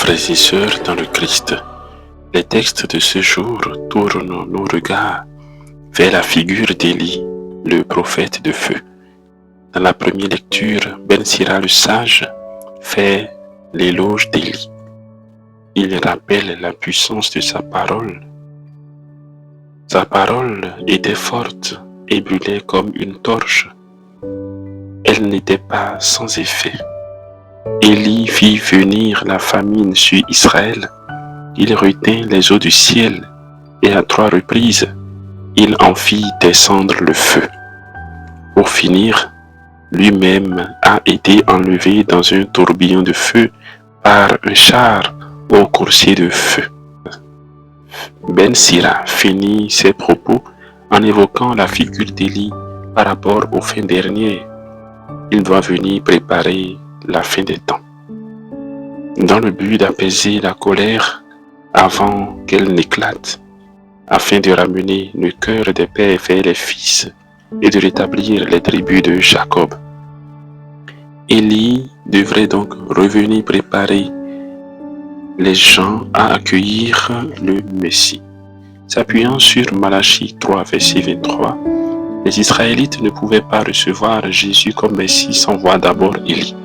Frères et sœurs dans le Christ, les textes de ce jour tournent nos regards vers la figure d'Élie, le prophète de feu. Dans la première lecture, Ben Sira le sage fait l'éloge d'Élie. Il rappelle la puissance de sa parole. Sa parole était forte et brûlait comme une torche. Elle n'était pas sans effet. Élie fit venir la famine sur Israël. Il retint les eaux du ciel et à 3 reprises, il en fit descendre le feu. Pour finir, lui-même a été enlevé dans un tourbillon de feu par un char au coursier de feu. Ben Sira finit ses propos en évoquant la figure d'Élie par rapport aux fins dernières. Il doit venir préparer la fin des temps. Dans le but d'apaiser la colère avant qu'elle n'éclate, afin de ramener le cœur des pères vers les fils et de rétablir les tribus de Jacob. Élie devrait donc revenir préparer les gens à accueillir le Messie. S'appuyant sur Malachie 3, verset 23, les Israélites ne pouvaient pas recevoir Jésus comme Messie sans voir d'abord Élie.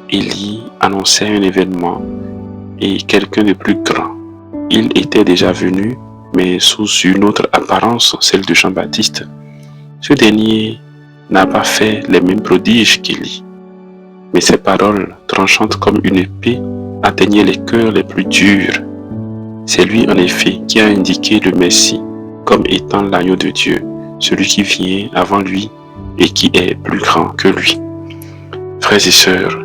Élie annonçait un événement et quelqu'un de plus grand. Il était déjà venu, mais sous une autre apparence, celle de Jean-Baptiste. Ce dernier n'a pas fait les mêmes prodiges qu'Élie, mais ses paroles, tranchantes comme une épée, atteignaient les cœurs les plus durs. C'est lui en effet qui a indiqué le Messie comme étant l'agneau de Dieu, celui qui vient avant lui et qui est plus grand que lui. Frères et sœurs,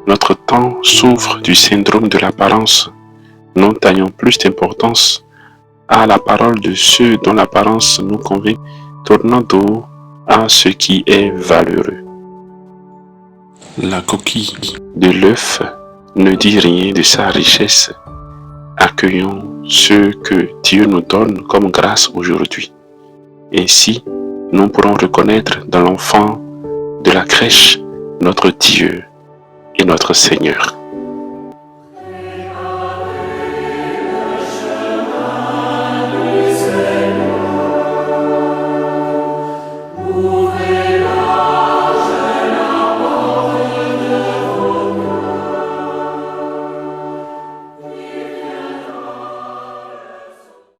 notre temps souffre du syndrome de l'apparence. Nous taillons plus d'importance à la parole de ceux dont l'apparence nous convainc, tournant dos à ce qui est valeureux. La coquille de l'œuf ne dit rien de sa richesse. Accueillons ce que Dieu nous donne comme grâce aujourd'hui. Ainsi, nous pourrons reconnaître dans l'enfant de la crèche notre Dieu et notre Seigneur.